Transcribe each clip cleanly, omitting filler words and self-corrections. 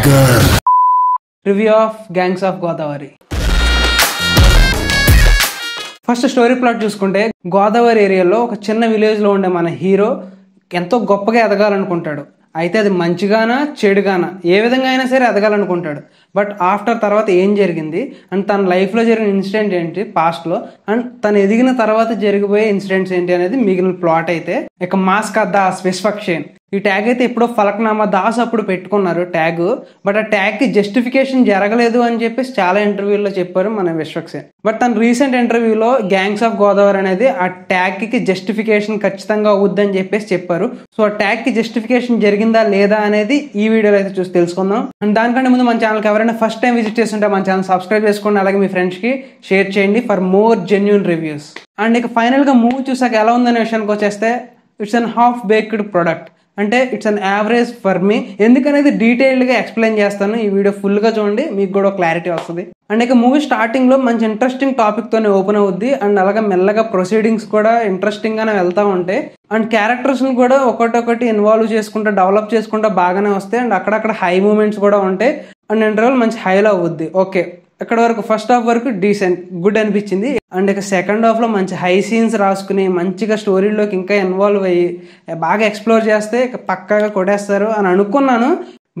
Tiger. Review of gangs of Godavari. First story plot చూసుకుంటే, గోదావరి ఏరియాలో ఒక చిన్న విలేజ్లో ఉండే మన హీరో ఎంతో గొప్పగా ఎదగాలనుకుంటాడు. అయితే అది మంచిగానా చెడుగానా ఏ విధంగా అయినా సరే ఎదగాలనుకుంటాడు. బట్ ఆఫ్టర్ తర్వాత ఏం జరిగింది అండ్ తన లైఫ్లో జరిగిన ఇన్సిడెంట్ ఏంటి పాస్ట్లో, అండ్ తను ఎదిగిన తర్వాత జరిగిపోయే ఇన్సిడెంట్స్ ఏంటి అనేది మిగిలిన ప్లాట్. అయితే ఇక మాస్క్ దాస్ విశ్వక్షేన్ ఈ ట్యాగ్ అయితే ఎప్పుడో ఫలక్నామా దాస్ అప్పుడు పెట్టుకున్నారు ట్యాగ్. బట్ ఆ ట్యాగ్కి జస్టిఫికేషన్ జరగలేదు అని చెప్పేసి చాలా ఇంటర్వ్యూల్లో చెప్పారు మన విశ్వక్సేన్. బట్ తన రీసెంట్ ఇంటర్వ్యూలో గ్యాంగ్స్ ఆఫ్ గోదావరి అనేది ఆ ట్యాగ్కి జస్టిఫికేషన్ ఖచ్చితంగా అవుద్దని చెప్పేసి చెప్పారు. సో ఆ ట్యాగ్కి జస్టిఫికేషన్ జరిగిందా లేదా అనేది ఈ వీడియోలో అయితే చూసి తెలుసుకుందాం. అండ్ దానికంటే ముందు మన ఛానల్కి ఎవరైనా ఫస్ట్ టైం విజిట్ చేస్తుంటే మన ఛానల్ సబ్స్క్రైబ్ చేసుకోండి, అలాగే మీ ఫ్రెండ్స్కి షేర్ చేయండి for more genuine reviews. And ఇక ఫైనల్గా మూవీ చూసాక ఎలా ఉందనే విషయానికి వచ్చేస్తే, it's an half baked product. అంటే it's an average for me. ఎందుకనేది డీటెయిల్డ్గా ఎక్స్ప్లెయిన్ చేస్తాను, ఈ వీడియో ఫుల్గా చూడండి, మీకు కూడా క్లారిటీ వస్తుంది. అండ్ ఇక మూవీ స్టార్టింగ్లో మంచి ఇంట్రెస్టింగ్ టాపిక్తోనే ఓపెన్ అవుద్ది. అండ్ అలాగే మెల్లగా ప్రొసీడింగ్స్ కూడా ఇంట్రెస్టింగ్గానే వెళ్తూ ఉంటాయి. అండ్ క్యారెక్టర్స్ని కూడా ఒకటొకటి ఇన్వాల్వ్ చేసుకుంటూ డెవలప్ చేసుకుంటూ బాగానే వస్తాయి. అండ్ అక్కడక్కడ హై మూమెంట్స్ కూడా ఉంటాయి. అండ్ ఇంటర్వల్ మంచి హైలో అవుద్ది. ఓకే, ఇక్కడ వరకు ఫస్ట్ హాఫ్ వరకు డీసెంట్ గుడ్ అనిపించింది. అండ్ ఇక సెకండ్ హాఫ్లో మంచి హై సీన్స్ రాసుకుని మంచిగా స్టోరీలోకి ఇంకా ఇన్వాల్వ్ అయ్యి బాగా ఎక్స్ప్లోర్ చేస్తే ఇక పక్కాగా కొట్టేస్తారు అని అనుకున్నాను.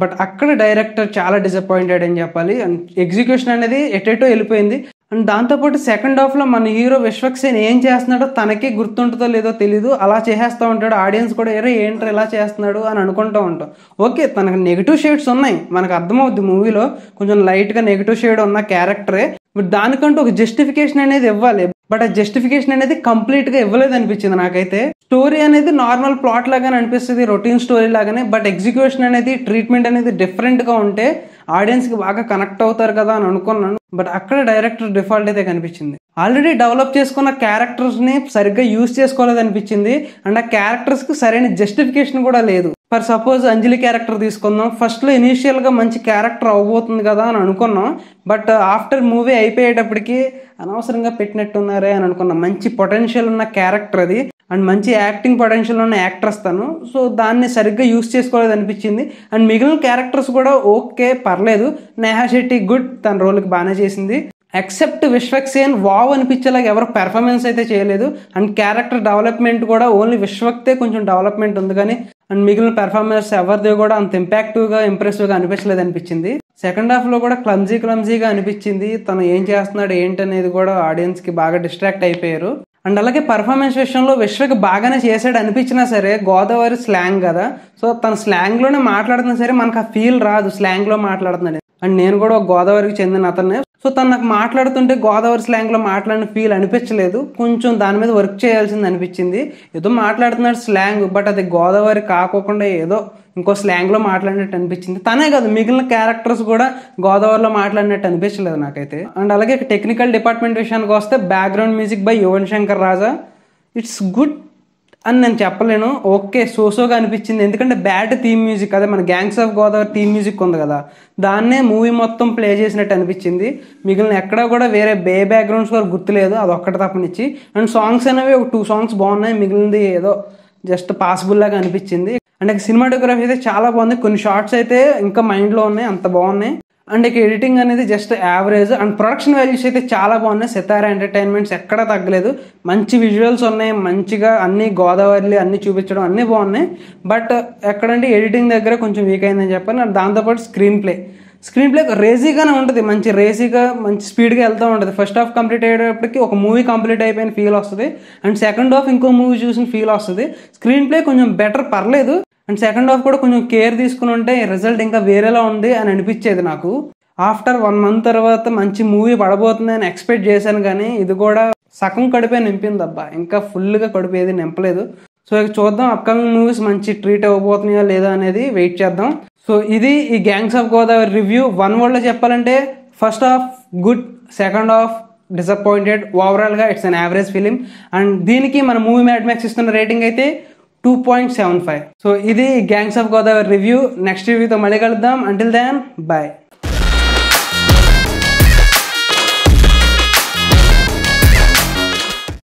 బట్ అక్కడ డైరెక్టర్ చాలా డిసప్పాయింటెడ్ అని చెప్పాలి. అండ్ ఎగ్జిక్యూషన్ అనేది ఎటెటో వెళ్ళిపోయింది. అండ్ దాంతోపాటు సెకండ్ హాఫ్లో మన హీరో విశ్వక్సేన్ ఏం చేస్తున్నాడో తనకి గుర్తుంటుందో లేదో తెలీదు, అలా చేసేస్తూ ఉంటాడు. ఆడియన్స్ కూడా ఏంటో ఇలా చేస్తున్నాడు అని అనుకుంటూ ఉంటాం. ఓకే, తనకు నెగిటివ్ షేడ్స్ ఉన్నాయి, మనకు అర్థమవుద్ది మూవీలో కొంచెం లైట్గా నెగిటివ్ షేడ్ ఉన్న క్యారెక్టరే. బట్ దానికంటూ ఒక జస్టిఫికేషన్ అనేది ఇవ్వాలి. బట్ ఆ జస్టిఫికేషన్ అనేది కంప్లీట్గా ఇవ్వలేదు అనిపించింది నాకైతే. స్టోరీ అనేది నార్మల్ ప్లాట్ లాగానే అనిపిస్తుంది, రొటీన్ స్టోరీ లాగానే. బట్ ఎగ్జిక్యూషన్ అనేది ట్రీట్మెంట్ అనేది డిఫరెంట్గా ఉంటే ఆడియన్స్కి బాగా కనెక్ట్ అవుతారు కదా అని అనుకున్నాను. బట్ అక్కడ డైరెక్టర్ డిఫాల్ట్ అయితే కనిపించింది. ఆల్రెడీ డెవలప్ చేసుకున్న క్యారెక్టర్స్ని సరిగ్గా యూజ్ చేసుకోలేదు అనిపించింది. అండ్ ఆ క్యారెక్టర్స్కి సరైన జస్టిఫికేషన్ కూడా లేదు. ఫర్ సపోజ్ అంజలి క్యారెక్టర్ తీసుకుందాం. ఫస్ట్లో ఇనీషియల్గా మంచి క్యారెక్టర్ అవ్వబోతుంది కదా అని అనుకున్నాం. బట్ ఆఫ్టర్ మూవీ అయిపోయేటప్పటికి అనవసరంగా పెట్టినట్టున్నారే అని అనుకున్నాం. మంచి పొటెన్షియల్ ఉన్న క్యారెక్టర్ అది, అండ్ మంచి యాక్టింగ్ పొటెన్షియల్ ఉన్న యాక్ట్రెస్ తను. సో దాన్ని సరిగ్గా యూజ్ చేసుకోలేదు అనిపించింది. అండ్ మిగిలిన క్యారెక్టర్స్ కూడా ఓకే పర్లేదు. నేహా శెట్టి గుడ్, తన రోల్కి బాగానే చేసింది. ఎక్సెప్ట్ విశ్వక్సేన్ వావ్ అనిపించేలాగా ఎవరు పెర్ఫార్మెన్స్ అయితే చేయలేదు. అండ్ క్యారెక్టర్ డెవలప్మెంట్ కూడా ఓన్లీ విశ్వక్తే కొంచెం డెవలప్మెంట్ ఉంది కానీ, అండ్ మిగిలిన పెర్ఫార్మెన్స్ ఎవరిది కూడా అంత ఇంపాక్టివ్గా ఇంప్రెసివ్గా అనిపించలేదు అనిపించింది. సెకండ్ హాఫ్లో కూడా క్లమ్జీగా అనిపించింది. తను ఏం చేస్తున్నాడు ఏంటనేది కూడా ఆడియన్స్కి బాగా డిస్ట్రాక్ట్ అయిపోయారు. అండ్ అలాగే పర్ఫార్మెన్స్ విషయంలో విశ్వక్ బాగానే చేశాడు అనిపించినా సరే, గోదావరి స్లాంగ్ కదా, సో తన స్లాంగ్లోనే మాట్లాడుతున్నా సరే మనకు ఆ ఫీల్ రాదు స్లాంగ్లో మాట్లాడుతున్నాడు. అండ్ నేను కూడా గోదావరికి చెందిన అతన్నే. సో తను నాకు మాట్లాడుతుంటే గోదావరి స్లాంగ్లో మాట్లాడిన ఫీల్ అనిపించలేదు. కొంచెం దాని మీద వర్క్ చేయాల్సింది అనిపించింది. ఏదో మాట్లాడుతున్నాడు స్లాంగ్, బట్ అది గోదావరి కాకోకుండా ఏదో ఇంకో స్లాంగ్లో మాట్లాడినట్టు అనిపించింది. తనే కాదు మిగిలిన క్యారెక్టర్స్ కూడా గోదావరిలో మాట్లాడినట్టు అనిపించలేదు నాకైతే. అండ్ అలాగే టెక్నికల్ డిపార్ట్మెంట్ విషయానికి వస్తే, background music by Yuvan Shankar Raja. It's good అని నేను చెప్పలేను, ఓకే సోసోగా అనిపించింది. ఎందుకంటే బ్యాడ్ థీమ్ మ్యూజిక్, అదే మన gangs of Godavari theme music ఉంది కదా, దాన్నే మూవీ మొత్తం ప్లే చేసినట్టు అనిపించింది. మిగిలిన ఎక్కడా కూడా వేరే బ్యాక్గ్రౌండ్ స్కోర్ గుర్తులేదు, అది ఒక్కటి తప్పనిచ్చి. అండ్ సాంగ్స్ అనేవి ఒక 2 సాంగ్స్ బాగున్నాయి, మిగిలింది ఏదో జస్ట్ పాసిబుల్ లాగా అనిపించింది. అండ్ సినిమాటోగ్రఫీ అయితే చాలా బాగుంది. కొన్ని షార్ట్స్ అయితే ఇంకా మైండ్లో ఉన్నాయి, అంత బాగున్నాయి. అండ్ ఇక ఎడిటింగ్ అనేది just average. And production values అయితే చాలా బాగున్నాయి. సితారా ఎంటర్టైన్మెంట్స్ ఎక్కడ తగ్గలేదు. మంచి విజువల్స్ ఉన్నాయి, మంచిగా అన్ని గోదావరి అన్ని చూపించడం అన్నీ బాగున్నాయి. బట్ ఎక్కడంటే ఎడిటింగ్ దగ్గర కొంచెం వీక్ అయిందని చెప్పాను. అండ్ దాంతోపాటు స్క్రీన్ ప్లే రేజీగానే ఉంటుంది, మంచి రేజీగా మంచి స్పీడ్గా వెళ్తూ ఉంటుంది. ఫస్ట్ హాఫ్ కంప్లీట్ అయ్యేటప్పటికి ఒక మూవీ కంప్లీట్ అయిపోయిన ఫీల్ వస్తుంది. అండ్ సెకండ్ హాఫ్ ఇంకో మూవీ చూసిన ఫీల్ వస్తుంది. స్క్రీన్ ప్లే కొంచెం బెటర్ పర్లేదు. అండ్ సెకండ్ హాఫ్ కూడా కొంచెం కేర్ తీసుకుని ఉంటే రిజల్ట్ ఇంకా వేరేలా ఉంది అని అనిపించేది నాకు. ఆఫ్టర్ 1 month తర్వాత మంచి మూవీ పడబోతుంది అని ఎక్స్పెక్ట్ చేశాను, కానీ ఇది కూడా సగం కడిపే నింపింది అబ్బా, ఇంకా ఫుల్గా కడిపే ఏది నింపలేదు. సో ఇక చూద్దాం అప్కమింగ్ మూవీస్ మంచి ట్రీట్ అవ్వబోతున్నాయా లేదా అనేది వెయిట్ చేద్దాం. సో ఇది ఈ గ్యాంగ్స్ ఆఫ్ గోదావరి రివ్యూ. 1 wordలో చెప్పాలంటే, first half good, second half disappointed. ఓవరాల్గా it's an average film. And దీనికి మన మూవీ మ్యాడ్ మ్యాక్స్ ఇస్తున్న రేటింగ్ అయితే 2.75. సో ఇది gangs of Godavari review. Next రివ్యూతో మళ్ళీ కలుద్దాం. Until then by.